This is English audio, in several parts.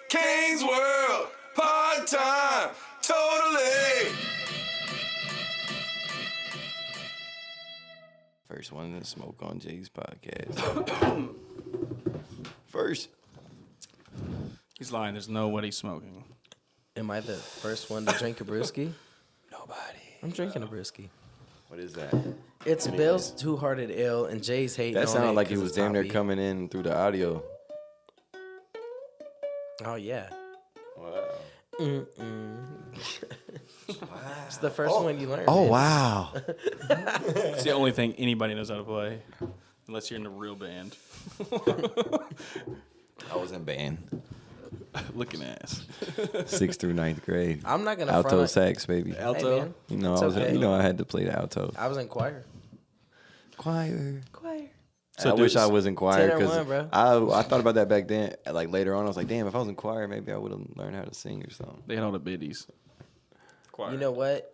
King's World, part-time, totally. First one to smoke on Jay's podcast. First. He's lying. There's no way he's smoking. Am I the first one to drink a brewski? Nobody. I'm drinking a brewski. What is that? It's Bill's Two-Hearted Ale, and Jay's hating on it. That sounded like he 'cause was it's damn near hoppy. coming in through the audio. Oh, yeah. Wow. It's the first one you learn. Oh, man. wow. It's the only thing anybody knows how to play, unless you're in a real band. I was in band. Looking ass. 6th through 9th grade. I'm not going to Alto front. sax, baby. Hey, Alto. man. You know, It's okay. I had to play the alto. I was in choir. Choir. So I wish I was in choir 10 or because 1, bro. I thought about that back then. Like later on, I was like, damn, if I was in choir, maybe I would have learned how to sing or something. They had all the biddies. Choir. You know what?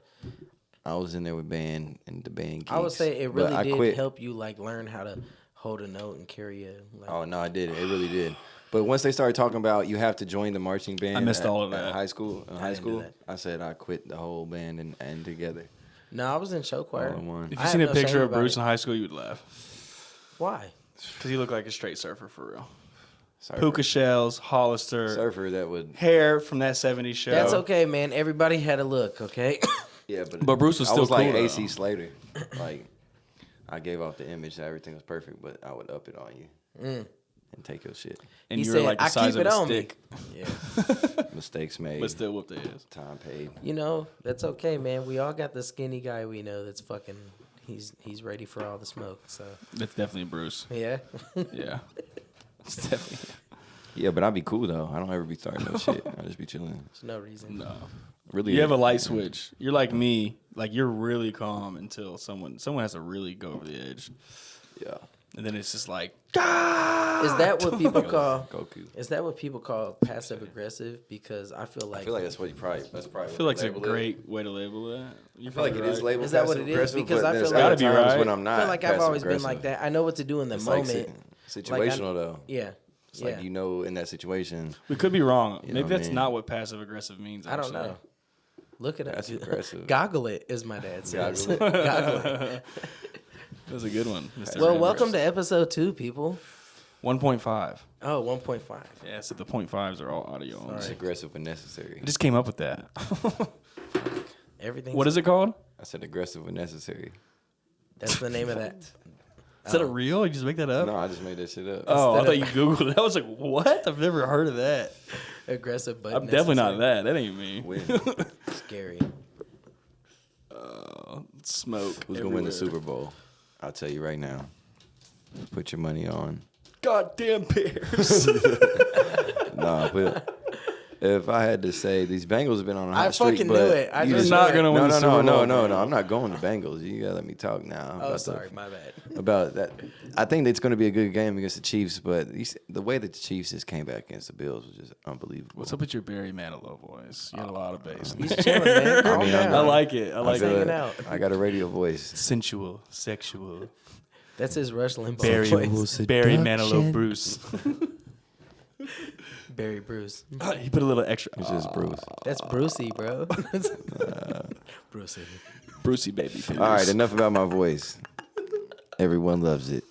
I was in there with band and the band geeks. I would say it but really I did quit. help you like learn how to hold a note and carry a. Like, Oh no, I did. It really did. But once they started talking about you have to join the marching band, I missed all of at that. high school. In high didn't do school, that. I said I quit the whole band and together. No, I was in show choir. All in one. If I you have seen a no picture shame of about Bruce it. in high school, you would laugh. Why? Because he looked like a straight surfer for real. Surfer. Puka shells, Hollister, Surfer that would. hair from that 70s show. That's okay, man. Everybody had a look, okay? Yeah, But Bruce was I still was like cool, AC though. Slater. Like I gave off the image that everything was perfect, but I would up it on you and take your shit. And He you were said, like the "I size keep of it a on me." stick, Yeah. Mistakes made. but still whooped the ass. Time paid. You know, that's okay, man. We all got the skinny guy we know that's fucking. He's ready for all the smoke. So That's definitely Bruce. yeah. Yeah. It's definitely. Yeah, but I'd be cool though. I don't ever be starting no shit. I just be chilling. There's no reason. No. Really, You have a light switch. You're like me. Like you're really calm until someone has to really go over the edge. Yeah. And then it's just like, Is that what people call? Goku. Is that what people call passive aggressive? Because I feel like. I feel like that's what you probably. That's probably. I feel like it's a great way to label that. You I feel like it is labeled. Is that what it is? passive-aggressive, Because but I there's feel like- other Gotta be times right. when I'm I not. feel like I've always been like passive-aggressive. that. I know what to do in the It's like moment. situational though. Yeah. It's yeah. like you know in that situation. We could be wrong. You know Maybe what I that's mean? not what passive aggressive means. I don't actually. know. Look it up. That's aggressive. Goggle it, as my dad says. Goggle it. Goggle it. That's a good one. Mr. Well, Ramage. welcome to episode 2, people. 1.5. Oh, 1.5. Yeah, so the 0.5s are all audio only. It's aggressive when necessary. I just came up with that. Everything. What is it called? I said aggressive when necessary. That's the name of that. Is that a real? You just make that up? No, I just made that shit up. Oh, I Instead thought you Googled it. I was like, what? I've never heard of that. Aggressive, but I'm definitely not necessary. that. That ain't me. Win. Scary. Smoke. Who's gonna win the everywhere. Super Bowl? I'll tell you right now. Put your money on. Goddamn Bears. Nah, but if I had to say, these Bengals have been on a hot I streak, fucking but knew it. I you just You're not knew it. gonna win No, the no, Super no, Bowl. no, no, man. no. I'm not going to Bengals. You gotta let me talk now. Oh, about sorry. My bad. about that. I think it's going to be a good game against the Chiefs, but the way that the Chiefs just came back against the Bills was just unbelievable. What's up with your Barry Manilow voice? You had a lot of bass. He's chilling, man. Calm mean, down. I like it. I I like feel it. hanging it. out. I got a radio voice. Sensual, sexual. That's his Rush Limbaugh Barry, voice. Barry Manilow Bruce. Barry Bruce. He put a little extra. It's just Bruce. That's Brucey, bro. Brucey. Brucey baby fingers. All right, enough about my voice. Everyone loves it.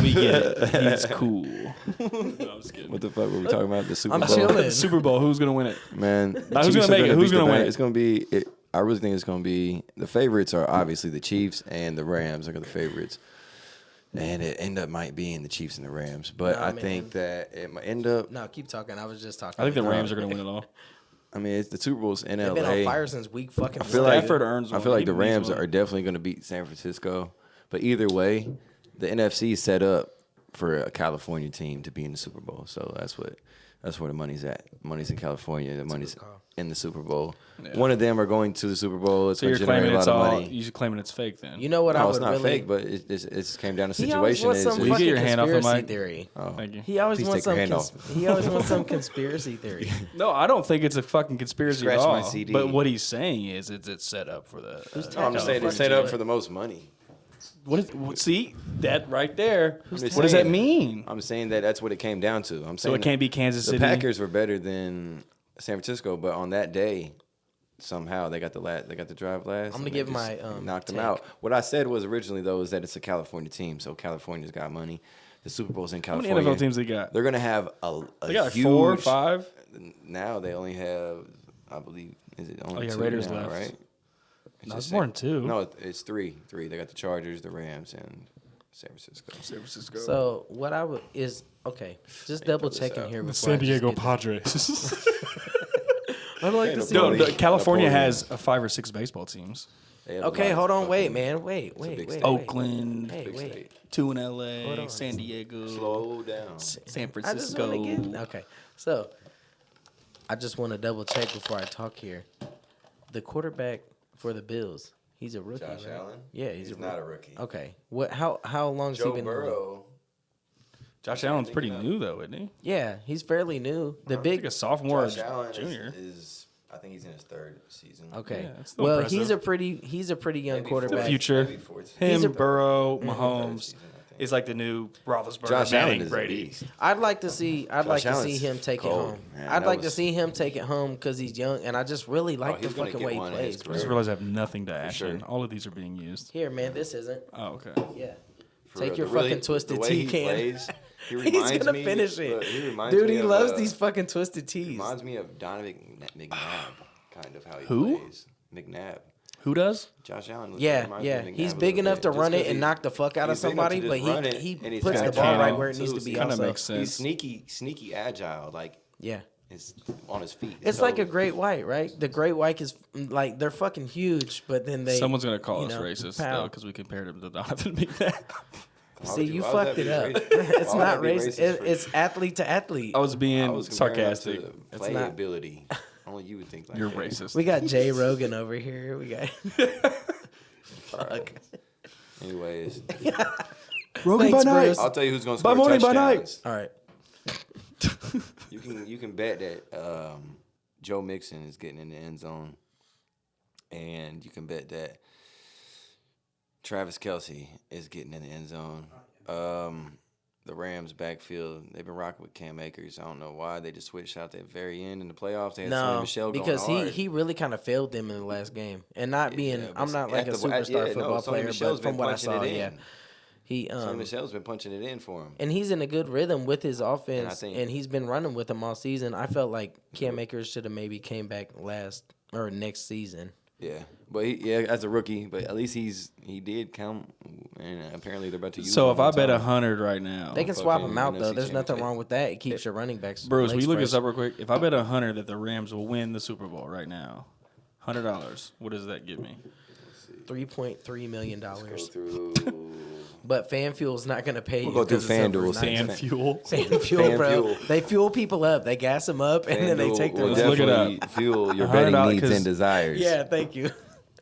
We get it. He's cool. No, I'm just kidding. What the fuck were we talking about? The Super I'm Bowl? chilling. Super Bowl. Who's gonna win it? Man, Now, who's gonna make it? Who's gonna win it? It's gonna be. I really think it's gonna be. The favorites are obviously the Chiefs and the Rams are the favorites, and it might being the Chiefs and the Rams. But Nah, I man. think that it might end up. No, keep talking. I was just talking. I think the Rams are gonna win it all. I mean, it's the Super Bowl's in They've LA. been on fire since week fucking. I feel like Stafford earns I one. feel like He the needs Rams one. are definitely going to beat San Francisco. But either way, the NFC is set up for a California team to be in the Super Bowl. So that's where the money's at. Money's in California. The money's good call. in the Super Bowl. Yeah. One of them are going to the Super Bowl. It's So going you're to generate claiming a it's lot of all. money. You're claiming it's fake then. You know what I No, would it's not really. fake, but it came down to He always situation. wants some Will you get fucking your hand off the conspiracy mic? theory. Thank you. He always Please wants take some. your hand off. He always wants some conspiracy theory. No, I don't think it's a fucking conspiracy Scratch at all. my CD. But what he's saying is it's set up for the. Who's No, I'm just saying it's set California up team. for the most money. See that right there? I'm What just does that saying. mean? I'm saying that's what it came down to. I'm So saying it can't be Kansas the City. Packers were better than San Francisco, but on that day, somehow they got the drive last. I'm gonna and they give just my, knocked them take. out. What I said was originally though is that it's a California team, so California's got money. The Super Bowl's in How many California. NFL teams they got? They're gonna have a They got like huge 4 or 5. Now they only have, I believe, is it only 2 Raiders now, left. right? No, it's just more saying- than 2. No, it's 3. They got the Chargers, the Rams, and San Francisco. San Francisco. So what I would is okay. Just double this checking out. here. The before I San just Diego get- Padres. I'd like Ain't to see. no No, Napoleon. California Napoleon. has 5 or 6 baseball teams. They have a Okay, lot hold of on. Wait, fucking- man. Wait. a big state. Oakland, Hey, big wait. state. 2 in Hold LA, on. San Diego, Slow down. San I just want Francisco. to get okay. So I just want to double check before I talk here. The quarterback for the Bills, he's a rookie, Josh right? Allen? Yeah, he's not a rookie. Okay. What? How long's he Joe been? Burrow. Josh Allen's pretty new though, isn't he? Yeah, he's fairly new. The Like big. a sophomore, Josh Allen junior. is I think he's in his 3rd season. Okay. Yeah, it's still Well, impressive. he's a pretty young Maybe quarterback. The future. Maybe fourth. Him, He's a- Burrow, Third Mahomes season, I think. is like the new Roethlisberger, Josh Allen Manning, is a Brady. beast. I'd like to see. I'd like to see Allen's him take cold, it home. man. I'd That like to was- see him take it home because he's young, and I just really like the he's gonna fucking get way he one in his plays. I bro. just career. realized I have nothing to action. sure. All of these are being used. Here, man, this isn't. Oh, okay. Yeah. For Take real, your the really- fucking twisted the way tea he can. plays, he He's reminds gonna me- finish it. look, he reminds Dude, me he of, loves these fucking twisted teas. Reminds me of Donovan McNabb, kind of how he Who? plays. McNabb. Who does? Josh Allen. Yeah, reminds me yeah. of McNabb He's a big little enough bit, to just run 'cause it and knock the fuck out of he's big enough somebody, to but just run it, he and he's puts the got ball talent, right where it too, needs to be. so Kind of Also, makes sense. He's sneaky agile, like yeah. it's on his feet. It's So, like a great white, right? The great white is like they're fucking huge, but then they. Someone's gonna call you us know, racist pow. though because we compared him to Donovan McNabb. why See, would you why would fucked that it be up. racist? It's Why would not that be racist. for- It's athlete to athlete. I was I being was comparing him sarcastic. to It's not- playability. Only you would think like You're that. racist. We got Jay Rogan over here. We got. Fuck. Anyways, Rogan Thanks, by night. Bruce. I'll tell you who's going to By score morning, by touchdowns. night. All right. You can bet that Joe Mixon is getting in the end zone, and you can bet that Travis Kelce is getting in the end zone. The Rams backfield, they've been rocking with Cam Akers. I don't know why they just switched out at the very end in the playoffs. They had Sonny No, Michel going because hard. he really kind of failed them in the last game, and not being Yeah, but I'm not like a at the- superstar yeah, football Sonny player, Michel's but from been what I punching saw, it in. yeah, he Sonny Michel's been punching it in for him. and he's in a good rhythm with his offense, think- and he's been running with them all season. I felt like Cam Akers should have maybe came back last or next season. Yeah, but as a rookie, but at least he did count, and apparently they're about to use. So him if I one bet time. 100 right now, They can swap fucking him out though. NFC There's nothing championship. wrong with that. It keeps your running backs. Bruce, will legs you look fresh. this up real quick? If I bet 100 that the Rams will win the Super Bowl right now, $100, what does that give me? $3.3 million. Go through. But FanFuel's not going to pay you. We'll go through 'cause it's over FanDuel. 90. Fan fuel. FanFuel, bro. FanFuel. They fuel people up. They gas them up, and then they FanDuel take their will Let's look it definitely up. fuel your $100 betting needs 'cause- and desires. Yeah, thank you.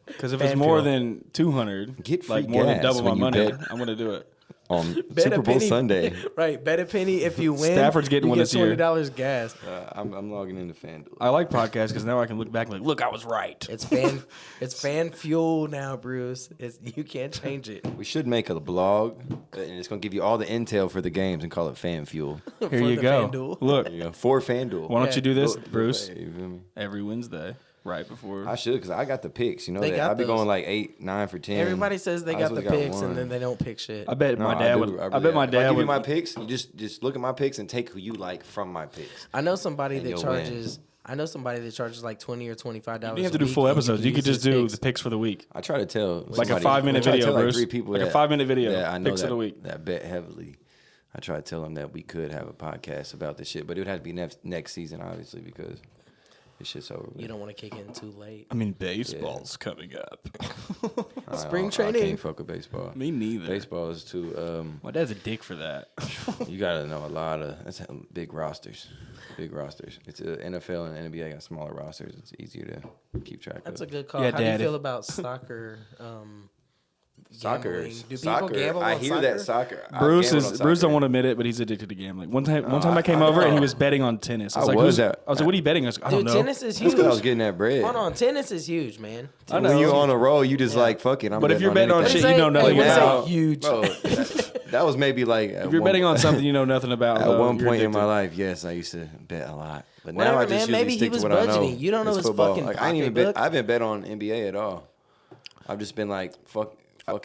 Because if it's Fan more fuel. than 200, Get free like more than gas double my when you money, bet. I'm gonna do it. On Bet Super a Bowl penny. Sunday, Right, bet a penny if you win. Stafford's getting you one get this year. $20 gas. I'm logging into FanDuel. I like podcasts because now I can look back and like, look, I was right. It's fan fuel now, Bruce. You can't change it. We should make a blog, and it's gonna give you all the intel for the games and call it Fan Fuel. Here For you the go. FanDuel. Look, There you go. For FanDuel. why don't Yeah. you do this, Go- go Bruce? pay, you feel me? Every Wednesday, right before. I should, because I got the picks. You know They that got I be those. going like 8, 9 for 10. Everybody says they I got just the got picks, one. and then they don't pick shit. I bet No, my dad do. would. I really bet my If I dad give you would. my picks, you just look at my picks and take who you like from my picks. I know somebody And that you'll charges. I know somebody that charges like $20 or $25. You don't have to do a week, full and episodes. You can could use just his do picks. the picks for the week. I try to tell Like a somebody- 5-minute I try to video, tell, like Bruce. 3 people Like a that- 5-minute video. that I know Picks that, of the week. that bet heavily. I try to tell them that we could have a podcast about this shit, but it would have to be next season, obviously, because this shit's over. You don't want to kick in too late. I mean, baseball's coming up. Spring I training. can't fuck with baseball. Me neither. Baseball is too. My dad's a dick for that. You gotta know a lot of. That's big rosters. Big rosters. It's NFL and NBA got smaller rosters. It's easier to keep track That's of. a good call. Yeah, How do you Dad, feel if- about soccer? Soccer. gambling. Do people Soccer. gamble I on hear soccer? that soccer. I Bruce gambled on Bruce soccer. don't want to admit it, but he's addicted to gambling. One time I came I over and he know. was betting on tennis. I was I like, was I at- was like, what are you betting? I was like, I don't Dude, know. tennis is That's huge. because I was getting that bread. Hold on, tennis is huge, man. I know. When you on a roll, you just like fuck it. I'm But if you're betting betting on anything. shit you know nothing Hey, about. say huge. Bro, that was maybe like If you're betting on something you know nothing about, At though, one you're point in my addicted. life, yes, I used to bet a lot. But now Whatever, I just man. usually Maybe he stick was to what I know. budgeting. You don't know It's his football. fucking Like, I ain't even bet. pocketbook. I haven't bet on NBA at all. I've just been like, fuck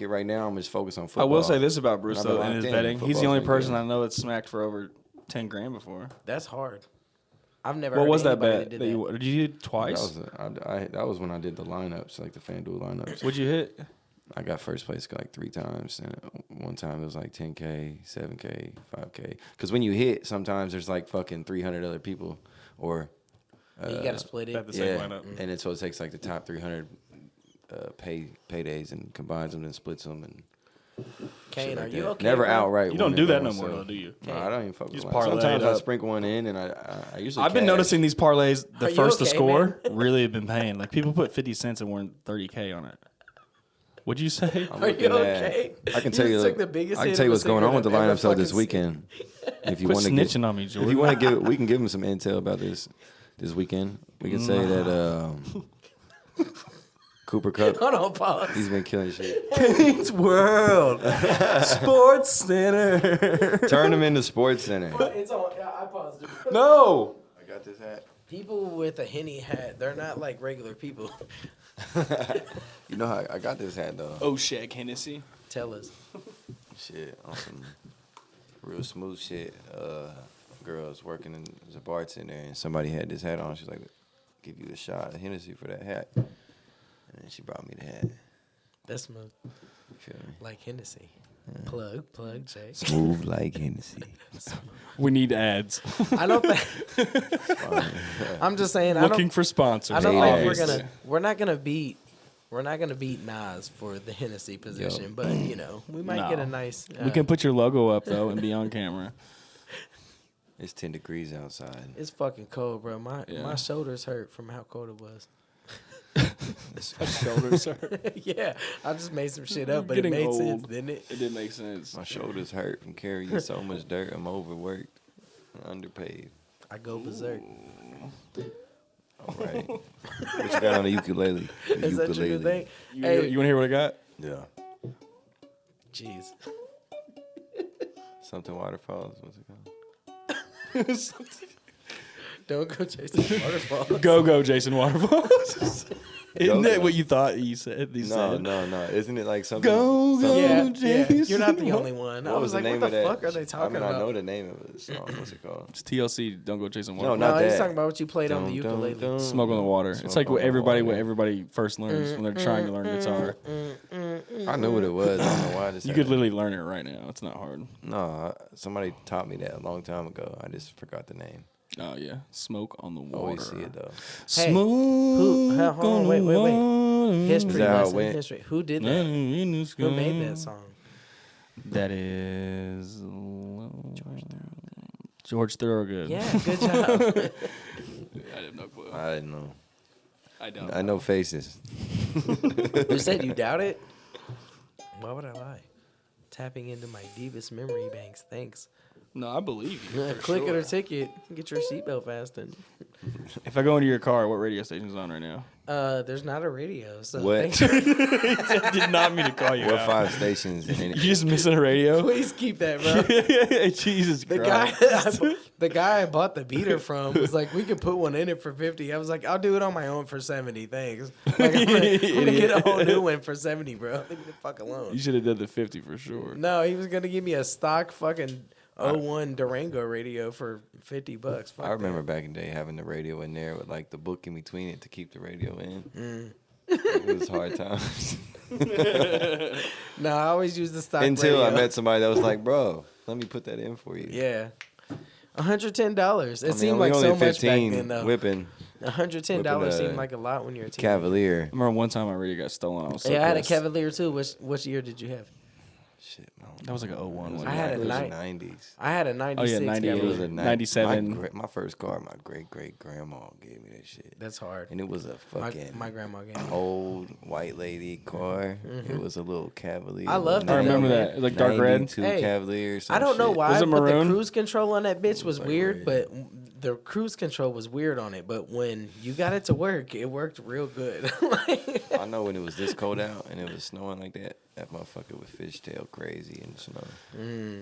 it right now. I'm just focused on football. I will say this about Bruce And I've though been in his locked in. betting. He's the Football's only been person good. I know that's smacked for over 10 grand before. That's hard. I've never. What heard was of that anybody bet? did That you, did you do it twice? That was when I did the lineups, like the FanDuel lineups. What'd you hit? I got first place like 3 times, and one time it was like 10K, 7K, 5K. Because when you hit, sometimes there's like fucking 300 other people, or You got to split Bet it. the same lineup. and it so it takes like the top 300 paydays and combines them and splits them and. Kane, shit are like you that. okay? Never bro? outright. You don't won do it that by no more, myself. though, do you? No, I don't even fuck Just with parlay it Sometimes I up. sprinkle one in, and I usually. I've been cash. noticing these parlays, the Are you first to okay, score, man? really have been paying. Like people put 50 cents and won 30K on it. What'd you say? I'm Are you looking at- okay? I can tell You you. just took the biggest I can hit tell you of a what's going on with the cigarette I've lineups though ever this fucking weekend. If you Quit want to snitching get, on me, if Jordan. you want to give, we can give them some intel about this weekend. We can say that Cooper Cup, Hold on, pause. he's been killing shit. Kane's World Sports Center. Turn him into Sports Center. It's on. I paused it. No. I got this hat. People with a Henny hat, they're not like regular people. You know how I got this hat though. Oh, Shaq Hennessy. Tell us. Shit, on some real smooth shit. Girls working as a bartender, and somebody had this hat on. She's like, "Give you a shot of Hennessy for that hat," and then she brought me the hat. That's smooth. You feel me? Like Hennessy. Plug, Jay. Smooth like Hennessy. We need ads. I don't think. I'm just saying. Looking for sponsors. I don't Hey, think lads. we're not gonna beat Nas for the Hennessy position, but you know we might No. get a nice. We can put your logo up though and be on camera. It's 10 degrees outside. It's fucking cold, bro. My Yeah. shoulders hurt from how cold it was. Shoulders hurt. Yeah, I just made some shit up, but Getting it made sense, old. didn't it? It did make sense. My shoulders hurt from carrying so much dirt. I'm overworked, underpaid. I go berserk. All right. What you got on the ukulele? The Is that your new thing? You, Hey, you want to hear what I got? Yeah. jeez. Something waterfalls. What's it called? Don't go chasing waterfalls. Go, Jason Waterfalls. Isn't Go, that go. what you thought you said? No. Isn't it like something? Go, something- Yeah, Jason. you're not the only one. I What was the like, name what the of that? fuck are they talking I about? know the name of the song. What's it called? It's TLC. Don't go chasing No, waterfalls. not No, he's that. talking about what you played on the Dum, dum, ukulele. dum. Smoke on the water. Smoke It's like on what the everybody water. first learns when they're trying to learn guitar. I knew what it was. I don't know why I just You had could it. literally learn it right now. It's not hard. No, somebody taught me that a long time ago. I just forgot the name. Oh yeah, smoke on the water. Always see it though. Hey, Smoke hold on, on wait. the water. History Is that how it lesson. went? History. Who did that? Who made that song? That is George Thorogood. Yeah, good job. I have no clue. I didn't know. I don't. I know faces. You said you doubt it? Why would I lie? Tapping into my deepest memory banks. Thanks. No, I believe you. for Click it sure. or ticket. Get your seatbelt fastened. If I go into your car, what radio station's on right now? There's not a radio, so What? thanks. I did not mean to call you What out. 5 stations? You just missing a radio? Please keep that, bro. Jesus The guy, Christ. the guy I bought the beater from was like, "We could put one in it for 50." I was like, "I'll do it on my own for 70, thanks." Like, I'm gonna get a whole new one for 70, bro. Leave me the fuck alone. You should have done the 50 for sure. No, he was gonna give me a stock fucking 01 Durango radio for $50. Fuck I remember back in the day having the radio in there with like the book in between it to keep the radio in. Mm. It was hard times. that. No, I always use the stock Until I radio. met somebody that was like, "Bro, let me put that in for you." Yeah. $110. It I mean, seemed we like only so much back 15 then, though. whipping $110 whipping, seemed like a lot when you're a teenager. Cavalier. I remember one time my radio got stolen. I was so Yeah, I had a pissed. Cavalier too. Which year did you have? Shit, man. That was like a 01. I had a It was the night. 90s. I had a 96. Oh, yeah, 98. It was Cavalier. a 97. My first car, my great grandma gave me that shit. That's hard. And it was a fucking My grandma gave me. old white lady car. It was a little Cavalier. I love I that. remember though, that. It was like dark red. 92 Hey, Cavalier. Or some I don't know shit. why, Was it but the maroon? cruise control on that bitch was like weird. red. But the cruise control was weird on it. But when you got it to work, it worked real good. Like, I know when it was this cold out and it was snowing like that, that motherfucker would fishtail crazy in the snow.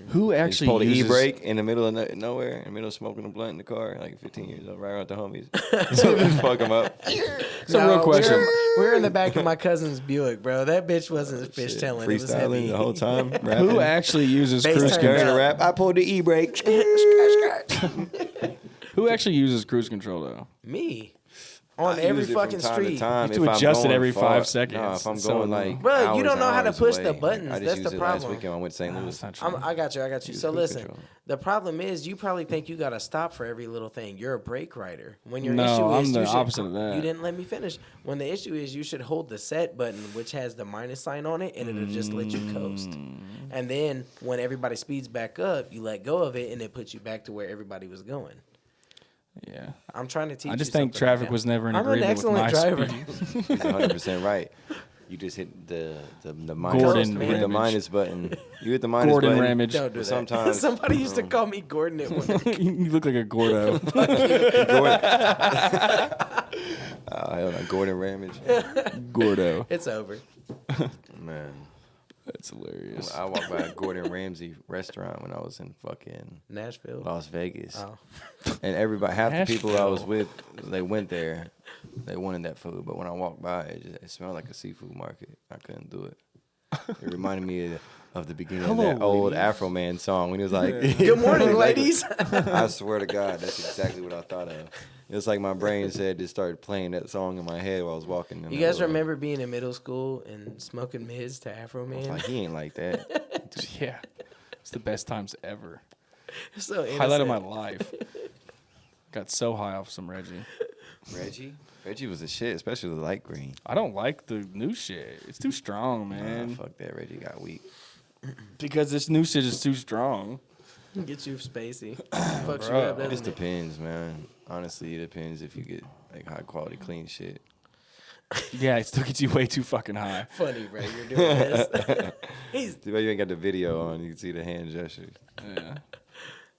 Who He actually pulled the uses... e-brake in the middle of nowhere, in the middle of smoking a blunt in the car, like 15 years old, right around the homies. So just fuck him up. It's a real question. We're in the back of my cousin's Buick, bro. That bitch wasn't fishtailing. It was Freestyling heavy. the whole time. Rapping. Who actually uses Bass cruise turn Scared control? to up. rap. I pulled the e-brake. Who actually uses cruise control though? Me. On I every use it from fucking time to street. time You have to if I'm adjust it going every far. 5 seconds. Nah, if I'm It's so going annoying. like Bro, you hours don't and know how to hours push the away. buttons. I just That's used the it last problem. weekend. I went to St. Louis. That's not true. I got you. Use So cruise listen, control. the problem is you probably think you got to stop for every little thing. You're a brake rider. When your No, issue I'm is the you should, opposite of that. You didn't let me finish. When the issue is you should hold the set button, which has the minus sign on it, and it'll just let you coast. And then when everybody speeds back up, you let go of it, and it puts you back to where everybody was going. Yeah. I'm trying to teach you I just think something right traffic now. was never in I'm an agreement with my excellent driver. speed. He's 100% right. You just hit the minus. Gordon you hit the Ramage. minus button. You hit the minus Gordon button. Ramage. Don't do that. Sometimes Somebody used to call me Gordon at one. You look like a Gordo. Hell no, Gordon Ramage. Gordo. It's over. Man, That's hilarious. I walked by a Gordon Ramsay restaurant when I was in fucking Nashville. Las Vegas, Oh. and everybody, half the people I was Nashville. with, they went there. They wanted that food, but when I walked by, it smelled like a seafood market. I couldn't do it. It reminded me of the beginning of that old Afro Man song when he was like, Good morning, ladies. I swear to God, that's exactly what I thought of. It was like my brain said, just started playing that song in my head while I was walking. You guys remember being in middle school and smoking mids to Afro I was Man? like, he ain't like that. Yeah. It's the best times ever. So Highlight of my innocent. life. Got so high off some Reggie. Reggie was a shit, especially the light green. I don't like the new shit. It's too strong, man. Fuck that, Reggie got weak. Because this new shit is too strong. Get you spacey. Fucks you Bro. up, It doesn't just it? depends, man. Honestly, it depends if you get like high quality clean shit. Yeah, it still gets you way too fucking high. Funny, bro. You're doing this. He's Too bad you ain't got the video on. You can see the hand gestures. Yeah.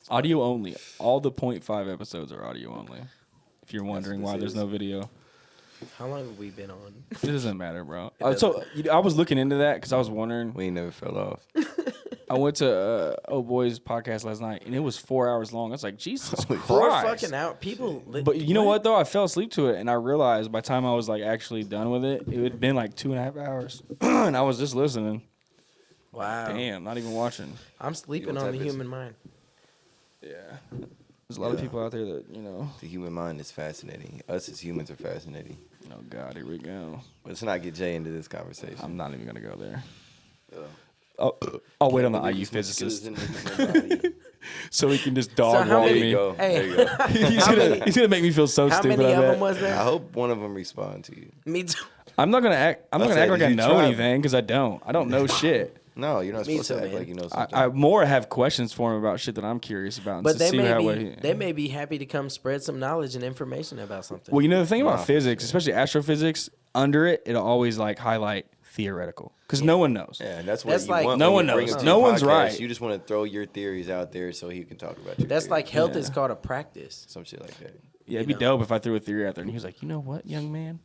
Audio only. All the 0.5 episodes are audio only. If you're wondering what why this there's is. no video. how long have we been on? It doesn't matter, bro. doesn't So I was looking into that because I was wondering. We ain't never fell off. I went to Oh Boy's podcast last night, and it was 4 hours long. I was like, Jesus Four Christ. fucking out. People. But you know what, though? I fell asleep to it, and I realized by the time I was like actually done with it, it had been like 2.5 hours. And I was just listening. Wow. Damn, not even watching. I'm sleeping what on type the is it? human mind. Yeah. There's a lot of people out there that, you know. The human mind is fascinating. Us as humans are fascinating. Oh, God, here we go. Let's not get Jay into this conversation. I'm not even going to go there. Uh, I'll wait on the Believe IU as much physicist good as in the human body. so he can just dog how walk There many- me. you go. Hey. There you go. He's gonna make me feel so How stupid. many I of bet. them was I there? hope one of them respond to you. Me too. I'm not gonna act. I'm not I gonna said, act like did I you know try? anything because I don't. I don't know shit. No, you're not Me supposed too, to act man. like you know something. I more have questions for him about shit that I'm curious about. And But to they see how they may be happy to come spread some knowledge and information about something. Well, you know the thing about Nah, physics, especially astrophysics, under it, it'll always like highlight theoretical because no one knows. Yeah, and that's what That's you like- want. No when one you bring knows. him to No your one's podcast. right. You just want to throw your theories out there so he can talk about your That's theories. like health Yeah. is called a practice. some shit like that. Yeah, it'd be dope if I threw a theory out there and he was like, you know what, young man,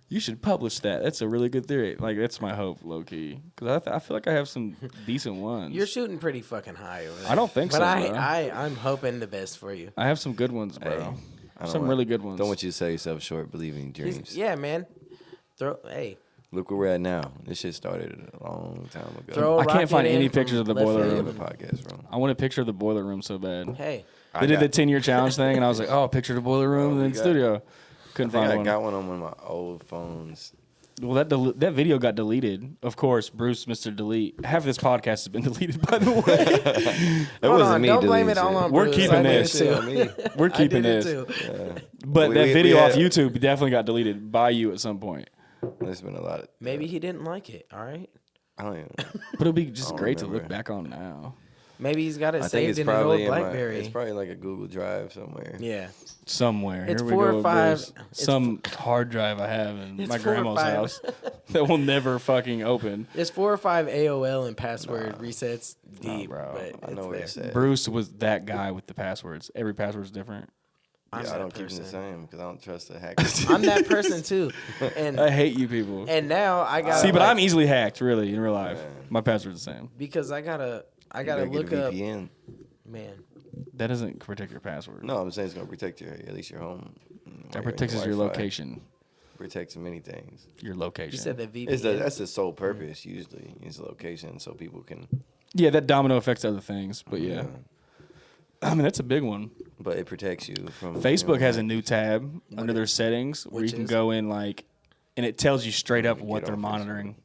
you should publish that. That's a really good theory. Like that's my hope, low key, because I feel like I have some decent ones. You're shooting pretty fucking high over there. I don't think but so, I, bro. I'm hoping the best for you. I have some good ones, bro. Hey, I don't Some want- really good ones. Don't want you to sell yourself short. Believe in your dreams. Yeah, man. Hey, Look where we're at now. This shit started a long time ago. throw a I can't rocket find in any from pictures of the left boiler We field. have a podcast, bro. I want a picture of the boiler room so bad. Hey, They did the 10-year challenge thing, and I was like, oh, picture of the boiler room in the studio. Couldn't I think find I one. got one on one of my old phones. Well, that video got deleted. Of course, Bruce, Mr. Delete. Half of this podcast has been deleted, by the way. That hold wasn't on, me. don't blame it deleting all shit. on We're Bruce. keeping I did this. it Shit too. on me. We're I keeping did this. it too. Yeah. But We- that we video had- off YouTube definitely got deleted by you at some point. There's been a lot of. Maybe he didn't like it. All right. I don't even. But it'll be just I don't great to remember. look back on now. Maybe he's got it I think saved it's in an old probably BlackBerry. it's probably like a Google Drive somewhere. Yeah. Somewhere. It's Here 4 we or go, 5 Bruce. Some hard drive I have in It's my 4 or grandma's 5. house that will never fucking open. It's 4 or 5 AOL and password resets deep, bro. but I know what it's it there. said. Bruce was that guy with the passwords. Every password's different. I'm Yeah, I that don't keep them the person. same because I don't trust the hackers. I'm that person too, and I hate you people. now I got See, but I'm easily hacked, really, in real life. Man. My password's the same. because I gotta You gotta look get a up. VPN. Man, That doesn't protect your password. No, I'm saying it's gonna protect at least your home. That protects your Wi-Fi. location. Protects many things. Your location. you said that VPN. That's the sole purpose usually is location, so people can. Yeah, that domino affects other things, but yeah. I mean, that's a big one. But it protects you from. Facebook has a new tab under their settings where you which can is? go in and it tells you straight up what Get they're off monitoring.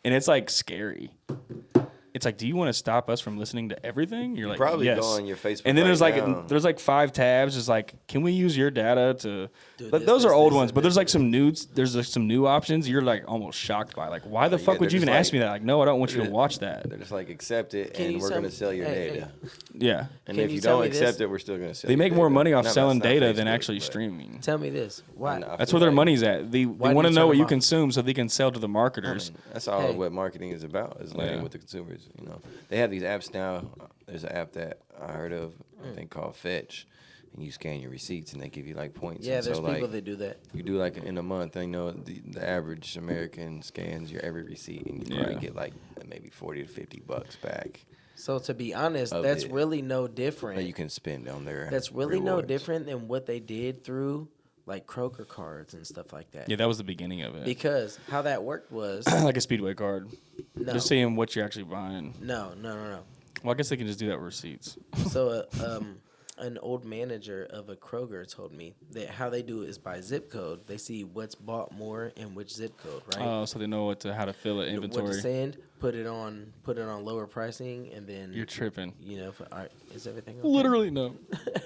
And it's like scary. It's like, do you want to stop us from listening to everything? You're like, probably yes. go on your Facebook. And then right there's now. like 5 tabs. It's like, can we use your data to? Do But this, those are this, old this, ones. and But there's this, like some nudes. There's like some new options. You're like almost shocked by. Like, why the Yeah, fuck would they're you even just ask me like- that? Like, no, I don't want you to they're- watch that. They're just like accept it, Can and you we're tell gonna me- sell your hey, data. Yeah, And Can if you you tell don't me accept this? it, we're still gonna sell. they your make more data. money off No, selling that's not data than Facebook, actually but- streaming. Tell me this. Why? I know, I That's feel where their like- money's at. They Why do want to you know turn what them you off? consume so they can sell to the marketers. That's all Hey. what marketing is about, is learning Yeah. with the consumers. You know, they have these apps now. There's an app that I heard of, I think called Fetch, and you scan your receipts and they give you like points. Yeah, and there's so, people like, that do that. you do like in a month. I know the average American scans your every receipt, and you probably Yeah. get like maybe $40 to $50 back So to be honest, Of that's it. really no different. that you can spend on there. That's really no different than what they did through like Kroger cards and stuff like that. Yeah, that was the beginning of it. Because how that worked was Like a Speedway card. no, Just seeing what you're actually buying. no. Well, I guess they can just do that with receipts. So an old manager of a Kroger told me that how they do it is by zip code. They see what's bought more in which zip code, right? Oh, so they know how to fill it, What inventory. to send, put it on lower pricing, and then You're tripping. all right, is everything okay? Literally, no.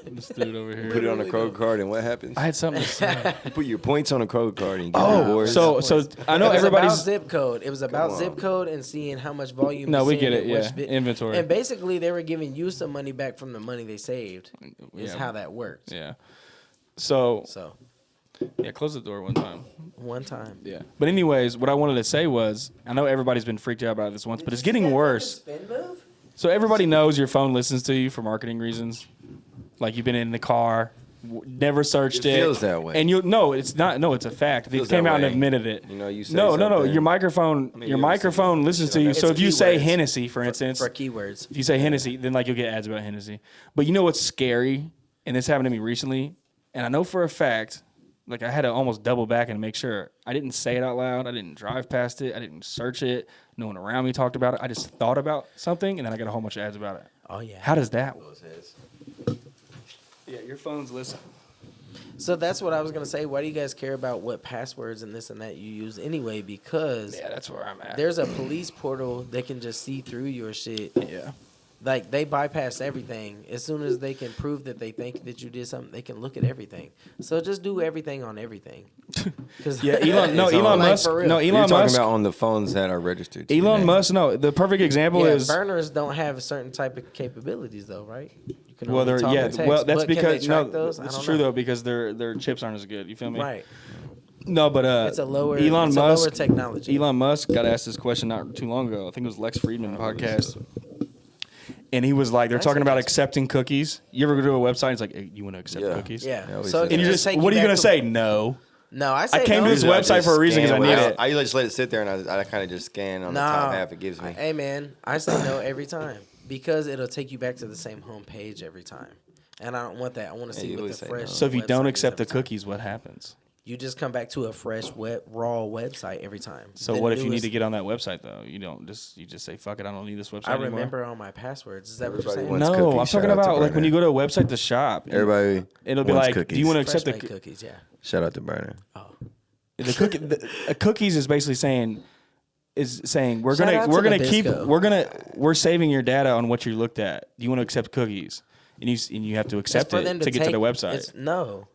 This dude over here. Put it on a Literally Kroger card, and what happens? I had something to say. You put your points on a Kroger card, and you get Oh, rewards. so I know It was everybody's. about zip code. It was about Come zip on. code and seeing how much volume. No, to we send get it. and Yeah, which inventory. And basically, they were giving you some money back from the money they saved. Is Yeah. how that worked. Yeah. So So yeah, close the door one time. one time. Yeah. But anyways, what I wanted to say was, I know everybody's been freaked out about this once, but it's getting worse. Spin move? So everybody knows your phone listens to you for marketing reasons. Like you've been in the car, never searched It it. feels that way. And it's not. No, it's a fact. They feels came that out and way. admitted it. You know, you say No. something. Your microphone. I mean, your you ever see microphone listens shit to like you. that? So It's if you say keywords. Hennessy, for instance, For keywords. if you say Hennessy, then like you'll get ads about Hennessy. But you know what's scary? And this happened to me recently. And I know for a fact, like I had to almost double back and make sure I didn't say it out loud. I didn't drive past it. I didn't search it. No one around me talked about it. I just thought about something, and then I got a whole bunch of ads about it. Oh yeah. How does that work? Yeah, your phone's listening. So that's what I was gonna say. Why do you guys care about what passwords and this and that you use anyway? Because Yeah, that's where I'm at. there's a police portal that can just see through your shit. Yeah. Like they bypass everything. As soon as they can prove that they think that you did something, they can look at everything. So just do everything on everything. 'Cause Yeah, Elon like, Musk. for real. No, You're Elon talking Musk. about on the phones that are registered. to your Elon name. Musk. No, the perfect example Yeah, is. burners don't have a certain type of capabilities though, right? You can Well, only they're talk and text, well, that's but can they because track no, those? I it's don't true know. though because their chips aren't as good. You feel me? Right. No, but It's a lower Elon it's Musk. a lower technology. Elon Musk got asked this question not too long ago. I think it was Lex Friedman podcast. And he was like, they're That's talking about interesting. accepting cookies. You ever go to a website and it's like, hey, you want to accept Yeah. cookies? Yeah. I always So say it that. And you can just, take what are you back going to say? No. No, I say came no. to this Usually I website just for a reason scan 'cause I need what it. I just let it sit there and I kind of just scan on the top half it gives me. Hey man, I say no every time because it'll take you back to the same home page every time, and I don't want that. I want to Yeah, see you what always the say fresh. no. So if you don't website accept is the every time. cookies, what happens? You just come back to a fresh, raw website every time. So The what if you need newest- to get on that website though? You just say fuck it, I don't need this website I anymore. remember all my passwords. Is that what Everybody you're saying? wants No, cookies. I'm Shout talking out to about like when Burner. you go to a website to shop. Everybody It'll be wants like, cookies. do you want to Fresh accept the baked cookies? Yeah. Shout out to Burner. Oh, The cookie, cookies is basically saying we're Shout out to gonna keep Nabisco. we're saving your data on what you looked at. Do you want to accept cookies? and you have to accept for it them to get to their website. No,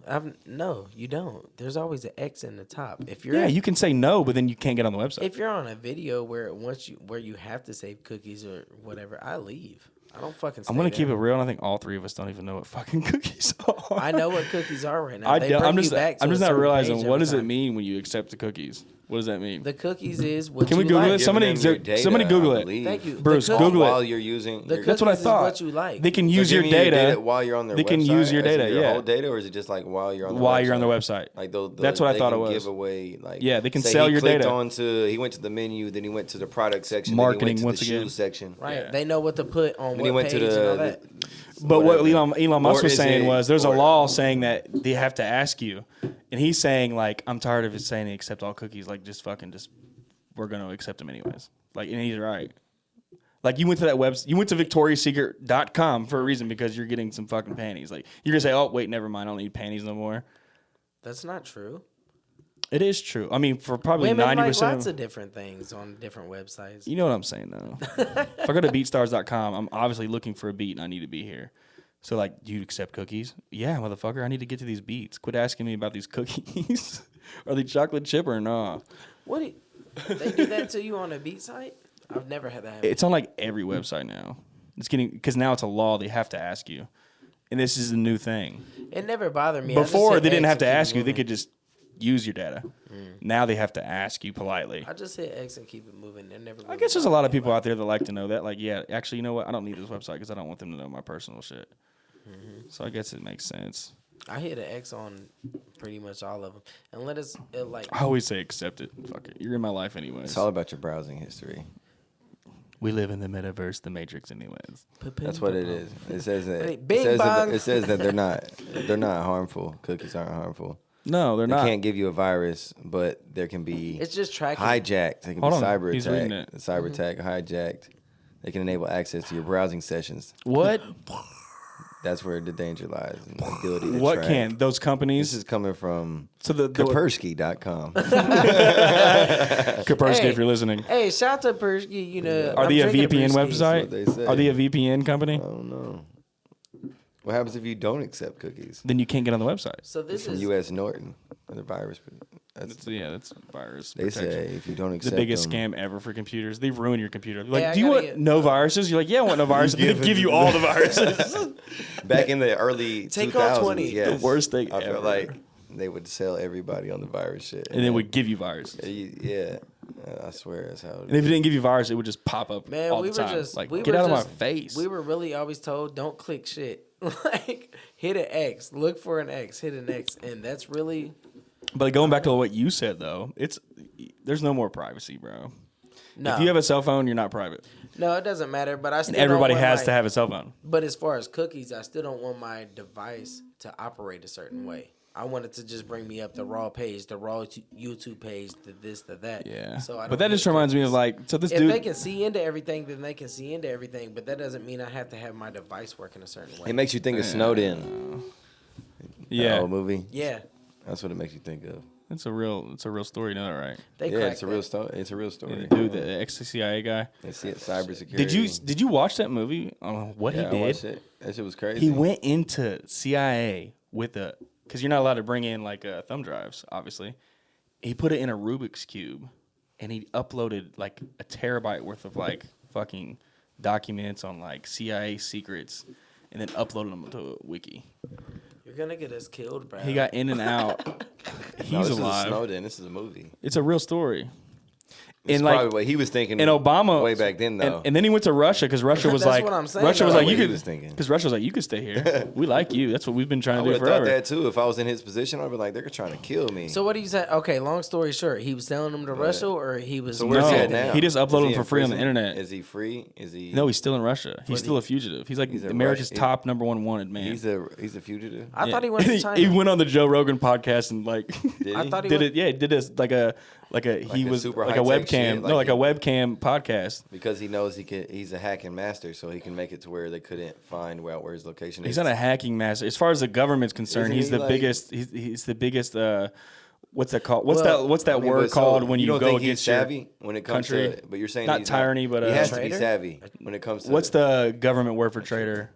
you don't. There's always an X in the top. If you're Yeah, you can say no, but then you can't get on the website. if you're on a video where you have to save cookies or whatever, I leave. I don't fucking. I'm gonna keep it real, and I think all three of us don't even know what fucking cookies are. I know what cookies are right now. I'm just just not realizing what does it mean when you accept the cookies. What does that mean? The cookies is what Can we you Google like. it? Somebody Google it. Thank you. Bruce, The Google it. While you're using, That's what I cookies is thought. what you like. They can they're use your giving you data. while you're on their They website. can use your Is it data. your Yeah. whole data, or is it just like while you're on the While website? you're on the website. Like That's what I thought it can was. Give away like Yeah, they can say sell he your clicked data. He went to the menu, then he went to the product section, Marketing then he went once to the again. shoes section. Right. Yeah. They know what to put on Then he what went page to and all that. But what whatever. Elon Musk Or was is saying it- was there's a or- law saying that they have to ask you, and he's saying like I'm tired of it saying they accept all cookies. Like just we're gonna accept them anyways. Like and he's right. Like you went to that website, you went to VictoriaSecret.com for a reason because you're getting some fucking panties. Like you're gonna say, oh wait, never mind, I don't need panties no more. That's not true. It is true. I mean, for probably Women 90% like lots of of different things on different websites. you know what I'm saying though. If I go to BeatStars.com, I'm obviously looking for a beat and I need to be here. So like, do you accept cookies? Yeah, motherfucker, I need to get to these beats. Quit asking me about these cookies. Are they chocolate chip or no? What? They do that to you on a beat site? I've never had that happen. It's on like every website now. It's getting because now it's a law. They have to ask you, and this is a new thing. It never bothered me. I just Before hit they didn't X have to and keep ask you; they moving. could just use your data. Now they have to ask you politely. I just hit X and keep it moving. They're never. I guess there's a lot of people out there that like to know that. Like, yeah, actually, you know what? I don't need this website because I don't want them to know my personal shit. So I guess it makes sense. I hit an X on pretty much all of them, and let us like. I always say accept it. Fuck it. You're in my life anyways. It's all about your browsing history. We live in the metaverse, the Matrix, anyways. That's what it is. It says that. Bing bong. It says that they're not harmful. Cookies aren't harmful. No, they're They not. can't give you a virus, but there can be It's just tracking. hijacked. They can Hold be on, cyber he's reading attacked. it. Cyber attack, hijacked. They can enable access to your browsing sessions. What? That's where the danger lies. And the ability to What track. can those companies? This is coming from So the Kaspersky.com. Kaspersky, Hey. if you're listening. Hey, shout out to Persky. You know, Are I'm they a drinking VPN Persky's. website? what they say. Are they a VPN company? I don't know. What happens if you don't accept cookies? Then you can't get on the website. So this From is U.S. Norton, the virus. That's, That's virus. they protection. say if you don't It's the accept biggest them, scam ever for computers. They ruin your computer. Like, I do you gotta want get- no viruses? You're like, yeah, I want no viruses. They give you all the viruses. back in the early Take 2000s, all 20. yes, The worst thing I ever. felt like they would sell everybody on the virus shit, And then would give you viruses. yeah, I swear that's how. And if it didn't give you virus, it would just pop up Man, all we the were time. just like, we get were out of just, my face. We were really always told don't click shit. Like hit an X, look for an X, hit an X, and that's really But going back to what you said, though, there's no more privacy, bro. no. If you have a cell phone, you're not private. No, it doesn't matter. But I still And everybody don't want has my- to have a cell phone. But as far as cookies, I still don't want my device to operate a certain way. I want it to just bring me up the raw page, the raw YouTube page, the this, the that. Yeah. So I But that don't just need reminds me of cookies. like, so this If dude. they can see into everything, then they can see into everything. But that doesn't mean I have to have my device working a certain way. It makes you think of Snowden. yeah. That old movie. Yeah, That's what it makes you think of. It's a real story, you know that, right? they Yeah, cracked it's a that. real story. It's a real story. The dude, the ex-CIA guy. It's cybersecurity. Did you watch that movie? What Yeah, he I did? watched it. That shit was crazy. He went into CIA with because you're not allowed to bring in like thumb drives, obviously. He put it in a Rubik's cube, and he uploaded like a terabyte worth of like fucking documents on like CIA secrets, and then uploaded them to a wiki. You're gonna get us killed, bro. He got in and out. No, He's this alive. is Snowden. This is a movie. It's a real story. It's And probably like what he was thinking. and Obama way back then, though. and then he went to Russia because Russia was That's like what I'm saying, Russia was though. like What you he could was thinking. because Russia was like you could stay here. We like you. That's what we've been I trying to would do have thought forever. that too. If I was in his position, I'd be like, they're trying to kill me. So what do you say? Okay, long story short, he was selling them to Russia, or he was. So where's No, he at now? he just uploaded Is them in for free on the prison? internet. Is he free? Is he? No, he's still in Russia. He's still a fugitive. He's like He's a America's Russian- top number one wanted man. He's a fugitive. I thought he went to he, China. he went on the Joe Rogan podcast and like Did I he? thought he did went, it. Yeah, he did this like a he a was super like a high-tech webcam. shit, No, like like a webcam podcast. Because he knows he's a hacking master, so he can make it to where they couldn't find where his location is. He's not a hacking master. As far as the government's concerned, Isn't he's he the like- biggest. He's the biggest. What's that called? What's Well, that I mean, word but so called when you don't go think he's against your savvy when it comes country? to? But you're saying Not he's tyranny, but he has to be Traitor? savvy when it comes to. What's the government word for traitor?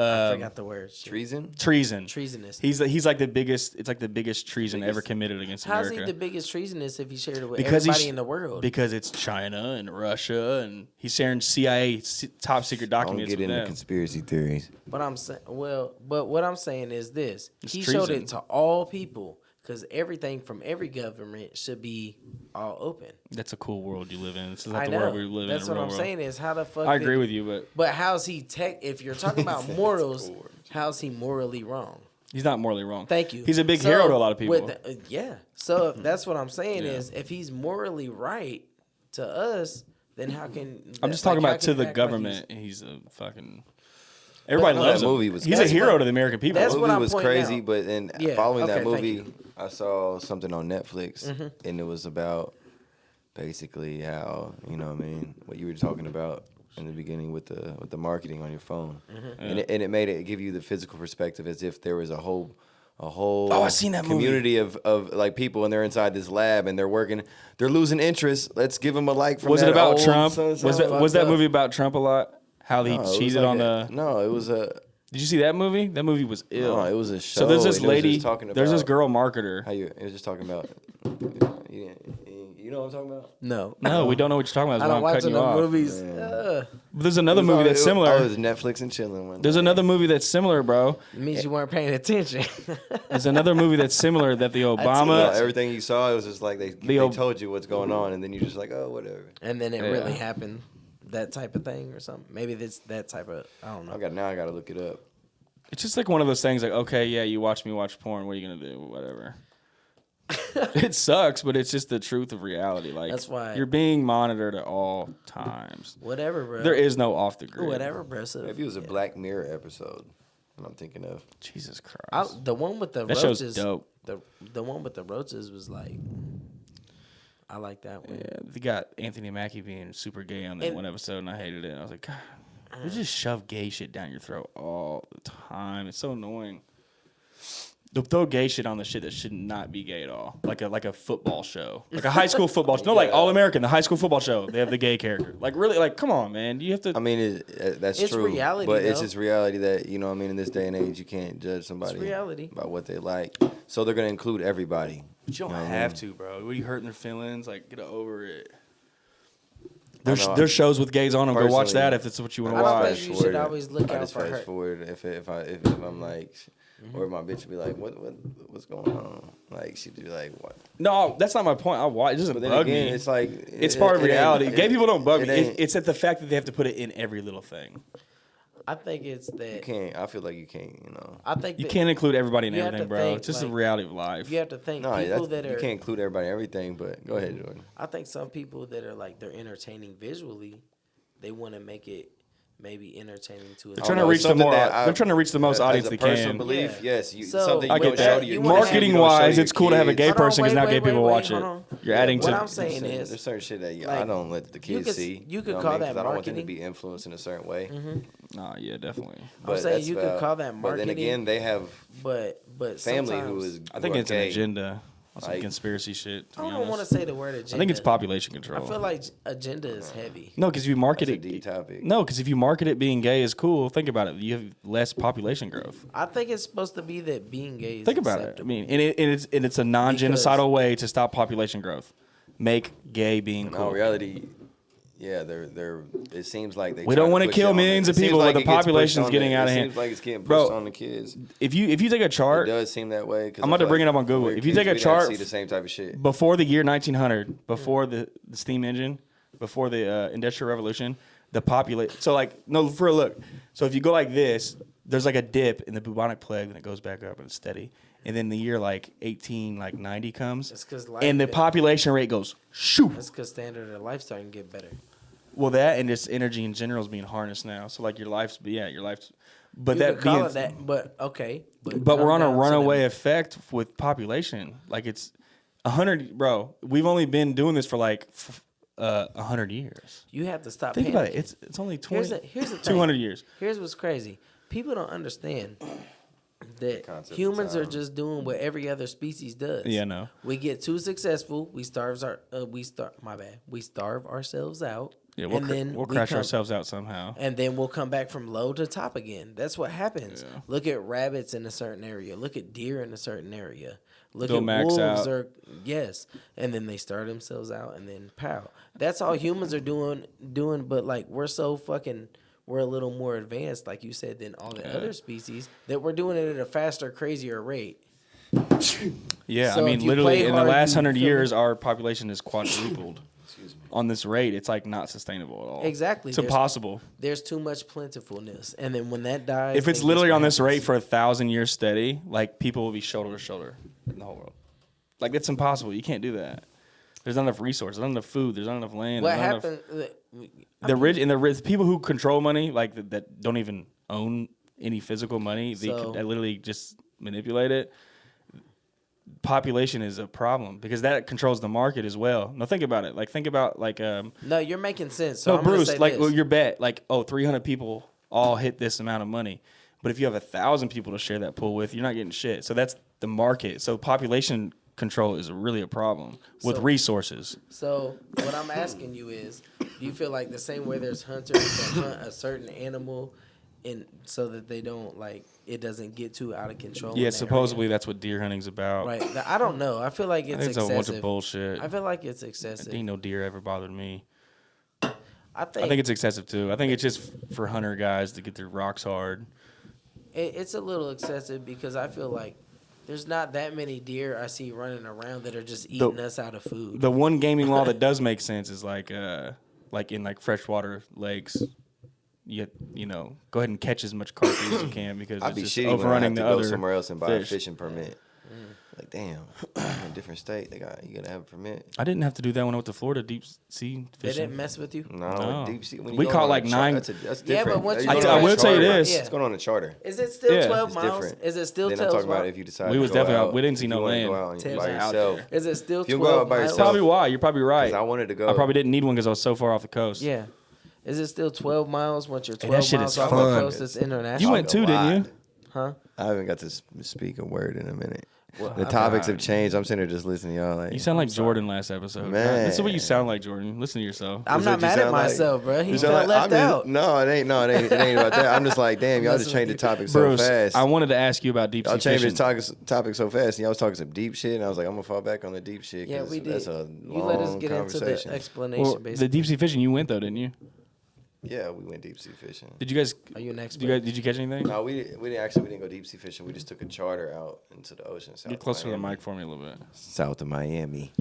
I forgot the word. Treason. Treasonous. He's like the biggest. It's like the biggest treason ever committed against How's America. he the biggest treasonous if he shared it with Because everybody in the world? Because it's China and Russia, and he's sharing CIA top secret documents. Don't get with into them. conspiracy theories. But I'm saying, but what I'm saying is this: It's he treason. showed it to all people because everything from every government should be all open. That's a cool world you live in. This is not I the know. world we live in. That's the what real I'm world. saying is how the fuck. I agree with you, But how's he if you're talking about morals, how's he morally wrong? he's not morally wrong. Thank you. He's a big hero to a lot of people. Yeah. So that's what I'm saying Yeah. is if he's morally right to us, then how can I'm just talking how about to can the you act like government. He's a fucking. Everybody no, loves that him. movie was He's a crazy. hero to the American people. That's The what movie I'm was pointing crazy, out. but then Yeah, following that okay, thank movie, you. I saw something on Netflix, Mm-hmm. and it was about basically how what you were talking about in the beginning with the marketing on your phone, Mm-hmm. and it made it give you the physical perspective as if there was a whole Oh, I seen that movie. community of like people, and they're inside this lab and they're working, they're losing interest. Let's give them a like. From Was it that about old Trump? so-and-so. Was that up. movie about Trump a lot? How he No, it was cheated like on the. No, it was a. Did you see that movie? That movie was ill. No, it was a show. So there's this and it was lady. just talking There's this about girl marketer. How it was just talking about. You know what I'm talking about? No. No, we don't know what you're talking about. I That's don't why I'm watch cutting the you off. movies. But there's another movie that's I similar. was Netflix and chilling one. There's another movie that's similar, bro. It means you weren't paying attention. There's another movie that's similar that the No, Obama. everything you saw, it was just like they told you what's going on, and then you're just like, oh, whatever. And then it Yeah. really happened. That type of thing or something. Maybe it's that type of, I don't know. I gotta look it up. It's just like one of those things. Like, okay, yeah, you watch me watch porn. What are you gonna do? Whatever. It sucks, but it's just the truth of reality. Like, That's why- you're being monitored at all times. Whatever, bro. There is no off the grid. Whatever, bro. So, Maybe it was a Black Mirror episode that I'm thinking of. Jesus Christ. the one with the That roaches. show's dope. The one with the roaches was like, I like that one. Yeah, they got Anthony Mackie being super gay on that And- one episode, and I hated it. I was like, God, they just shove gay shit down your throat all the time. It's so annoying. They'll throw gay shit on the shit that should not be gay at all. Like a football show. Like a high school football show. No, like All American, the high school football show. They have the gay character. Like, really, like, come on, man. You have to. I mean, that's It's true. reality, but it's though. just reality that, in this day and age, you can't judge somebody reality. by what they like. So they're going to include everybody. But you don't You know what I have mean? to, bro. What are you hurting their feelings? Like, get over it. I There's know. shows with gays on them. Go watch Personally, that if it's what you want I to don't watch. think you should always look I out just for fast her. forward if I'm like, or my bitch would be like, what's going on? Like she'd be like, what? No, that's not my point. I watch. It doesn't But then bug again, me. it's like It's part of reality. Gay people don't bug me. ain't- It's at the fact that they have to put it in every little thing. I think it's You that. can't. I feel like you can't. I think You that can't include everybody in you have everything, to bro. think, It's just the like, reality of life. you have to think No, people that's, that you are. can't include everybody in everything. But go ahead, Jordan. I think some people that are like they're entertaining visually, they want to make it maybe entertaining to. They're trying to reach the more. They're trying to reach the most audience as a they personal can. belief, Yeah. yes, So, something I you get don't that. show to your Marketing you don't show wise, your it's cool to have a gay kids. Hold on, person because wait, now wait, gay people wait, watch hold it. on. You're adding What to. I'm saying There's is, certain shit that like, I don't let the kids could- see. you could know what call I mean? that 'Cause I don't want them to marketing. be influenced in a certain way. Nah, yeah, definitely. But saying that's you could about- call that But then marketing. again, they have but family sometimes, who is. I think who are it's gay. an agenda. On some Like- conspiracy shit. To I be don't want to honest. say the word agenda. I think it's population control. I feel like agenda is heavy. No, because if you market That's a it, deep topic. no, because if you market it being gay is cool, think about it. You have less population growth. I think it's supposed to be that being gay is Think about it. I acceptable. mean, and it's a non-genocidal way to stop population growth. Make gay being In cool. all reality, yeah, they're. It seems like they. We try don't wanna push kill it on the- millions it of seems people, but like the it gets pushed population's on getting the- out of It hand. seems like it's getting pushed Bro, on the kids. If you take a It chart does seem that way. 'Cause I'm I about to feel bring like it up on Google. we're If you kids, take a we didn't chart see the same type of shit. before the year 1900, before the steam engine, before the industrial revolution, the population. So like no for a look. So if you go like this, there's like a dip in the bubonic plague, and it goes back up and it's steady. And then the year like 1890 comes, That's 'cause life and the bit- population rate goes shoo. That's because standard of life starting to get better. Well, that and just energy in general is being harnessed now. So like your life's. But You that could call being it that, but okay. But come we're on a down to runaway them. effect with population. Like it's 100, bro. We've only been doing this for like 100 years. You have to stop. Think about panicking. it. It's only 20, Here's the thing. 200 years. Here's what's crazy. People don't understand that Concept of humans are time. just doing what every other species does. Yeah, no. We get too successful. We starve ourselves out, Yeah, and then we'll crash ourselves out somehow. And then we'll come back from low to top again. That's what happens. Yeah. Look at rabbits in a certain area. Look at deer in a certain area. Look They'll at max wolves out. and then they start themselves out and then pow. That's all humans are doing. But like we're a little more advanced, like you said, than all the other species that we're doing it at a faster, crazier rate. Yeah, So I if mean, you literally play in the hard, last you 100 feel years, me? our population is quadrupled. On this rate, it's like not sustainable at all. Exactly. It's There's- impossible. There's too much plentifulness, and then when that dies, If it's then literally guess on what this rate happens? for 1,000 years steady, like people will be shoulder to shoulder in the whole world. Like that's impossible. You can't do that. There's not enough resources. There's not enough food. There's not enough land. What there's not enough- happened? The rich and the rich people who control money, like that don't even own any physical money. They So- could literally just manipulate it. Population is a problem because that controls the market as well. Now think about it. Like think about like No, you're making sense. So no I'm gonna Bruce, say like this. well, your bet, like 300 people all hit this amount of money. But if you have 1,000 people to share that pool with, you're not getting shit. So that's the market. So population control is really a problem with So- resources. So what I'm asking you is, do you feel like the same way there's hunters that hunt a certain animal, and so that they don't like it doesn't get too out of control? in Yeah, that supposedly area? that's what deer hunting's about. Right. I don't know. I feel like I it's think it's a bunch excessive. of bullshit. I feel like it's excessive. Ain't no deer ever bothered me. I think, I think it's excessive too. I think it's just for hunter guys to get their rocks hard. it's a little excessive because I feel like there's not that many deer I see running around that are just eating us out of food. The one gaming law that does make sense is like in like freshwater lakes. You know, go ahead and catch as much carpet as you can because I'd it's be just shitty when I have overrunning to the go other somewhere else and buy a fish. fishing permit. Like, damn, I'm in a different state. You gotta have a permit. I didn't have to do that when I went to Florida deep sea They fishing. didn't mess with you. No, deep sea. When you We go caught on like a 9 That's Yeah, different. but once You're you going go on on a I will tell you charter. this. Yeah. It's going on a charter. Is it still Yeah. 12 It's miles? different. Is it still Then 12 I'm talking miles? about if you decide We to was go definitely out, out. We didn't see if no you wanna land. Go out and 10 by miles. yourself. Is it still If you 12 go out by miles? yourself- Probably why. You're probably right. 'Cause I wanted to go. I probably didn't need one because I was so far off the coast. Yeah. Is it still 12 miles once you're Hey, 12 that shit miles is off fun. the coast? It's international. You went too, didn't you? Huh? I haven't got to speak a word in a minute. Well, The topics have changed. I'm sitting there just listening to y'all. Like, You sound like Jordan last episode. Man. This is what you sound like, Jordan. Listen to yourself. I'm Is not that you mad at sound like? myself, bro. He You sound felt like- left I'm out. just- No, it ain't about that. I'm just like, damn, y'all just changed the topic so Bruce, fast. I wanted to ask you about deep sea Y'all changed fishing. the topic so fast, and y'all was talking some deep shit, and I was like, I'm gonna fall back on the deep shit. Yeah, 'cause we did. That's a You let us long get into the conversation. explanation, Well, basically. the deep sea fishing you went though, didn't you? Yeah, we went deep sea fishing. Did you guys? Are you an expert? Did you catch anything? No, we didn't go deep sea fishing. We just took a charter out into the ocean. South Get closer to the Miami. mic for me a little bit. South of Miami.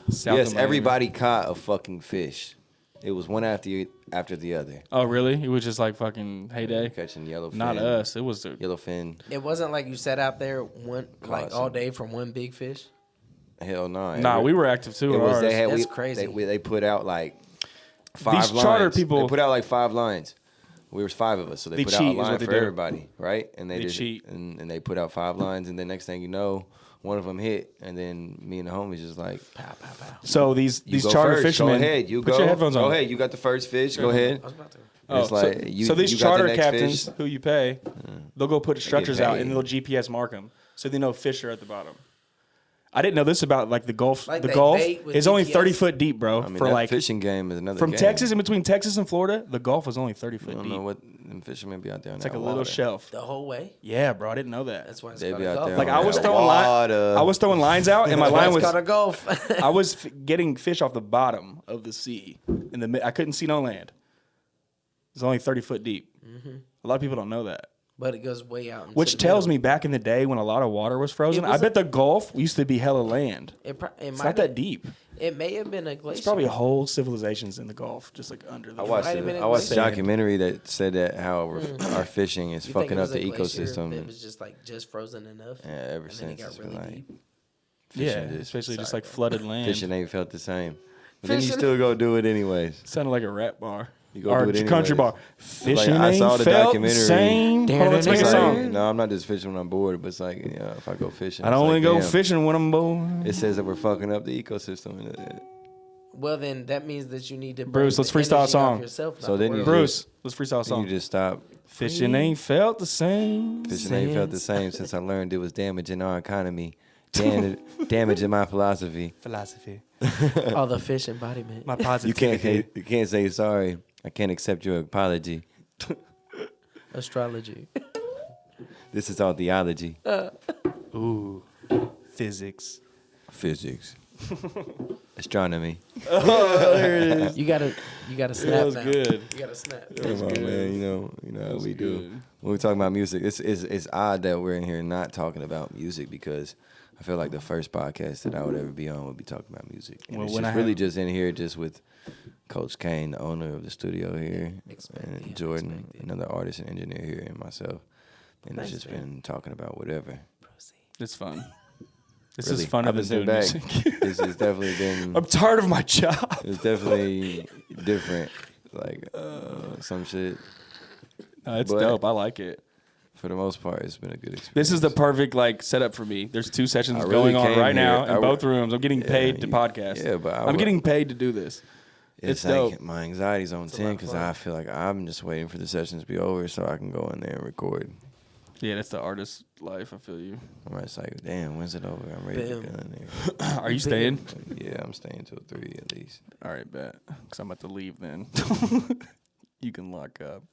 South Yes, of Miami. everybody caught a fucking fish. It was one after the other. Oh, really? It was just like fucking heyday. Catching yellowfin. Not us. It was. Yellowfin. It wasn't like you sat out there Caught all some. day from one big fish. Hell no. Nah, we were active too. It on was ours. they had That's we, crazy. They put out like 5 These lines. charter people- They put out like 5 lines. We was 5 of us, so they They put cheat out is a what line they for do. everybody, right? And They just cheat. and they put out 5 lines, and then next thing you know, one of them hit, and then me and the homies just like, Pow, pow, pow. So these you go charter first. fishermen. Go ahead, you put go. your headphones on. Go ahead, you got the first fish. Go ahead. I was about to. Oh, It's like, you- so these you got the charter next captains fish. who you pay, they'll go put structures out paid. and they'll GPS mark them so they know fish are at the bottom. I didn't know this about like the Gulf. Like the they Gulf bait with is only GPS? 30 foot deep, bro. I mean, for that like fishing game is another from game. Texas, in between Texas and Florida, the Gulf is only 30 I foot don't deep. know what them fishermen be out there. It's like a little shelf. The whole way. Yeah, bro. I didn't know that. That's why it's They called be a out golf. there. Like on I was that throwing water. I was throwing lines out, and my That's why line it's was called a golf. I was getting fish off the bottom of the sea. I couldn't see no land. It's only 30 foot deep. A lot of people don't know that. But it goes way out. into Which the tells middle. me back in the day when a lot of water was frozen, It was I bet the Gulf used to be hella land. It It's might not that deep. It may have been a glacier. There's probably whole civilizations in the Gulf, just like under the. I watched Might have been a a watched a glacier. documentary that said that how our fishing is You think fucking it up was the a glacier ecosystem. That was just like just frozen enough. Yeah, ever and then since it got it's been really like deep. Yeah, fishing just- especially just sorry, like flooded land. fishing ain't felt the same. But then you Fishing- still go do it anyways. Sounded like a rap bar. You go Or do it country anyways. bar. Fishing I saw ain't the felt documentary. same. Hold on, let's make a It's song. like, no, I'm not just fishing when I'm bored, but it's like, you know, if I go fishing, I it's only like, go damn, fishing when I'm bored. It says that we're fucking up the ecosystem. Well, then that means that you need to. Bruce, bring let's the freestyle a energy off song. Yourself, So not the then you world. Bruce, let's freestyle a Then song. you just stop. Fishing ain't felt the same. Fishing ain't felt the same since I learned it was damaging our economy, damaging my philosophy. All the fish embodiment. My You positivity. can't say sorry. I can't accept your apology. Astrology. This is all theology. Ooh, physics. Physics. Astronomy. You gotta snap That was now. good. You gotta snap. Come on, man. You know how we do. good. When we talk about music, it's odd that we're in here not talking about music because I feel like the first podcast that I would ever be on would be talking about music. And Well, it's when just I really have- just in here just with Coach Kane, the owner of the studio here, and Jordan, another artist and engineer here, and myself. And Nice, it's just man. been talking about whatever. It's fun. This Really. is funner I've than been doing sitting back. music. This has definitely been. I'm tired of my job. It's definitely different. Like some shit. It's But- dope. I like it. For the most part, it's been a good experience. This is the perfect like setup for me. There's 2 sessions I really going on came right now here- in both rooms. I'm getting paid to podcast. Yeah, but I'm getting paid to do this. It's it's like dope. my anxiety's on a 10 lot of because fun. I feel like I'm just waiting for the sessions to be over so I can go in there and record. Yeah, that's the artist life. I feel you. I'm just like, damn, when's it over? I'm ready to Boom. get in there. Are you staying? Yeah, I'm staying till 3 at least. All right, bet. Because I'm about to leave then. You can lock up.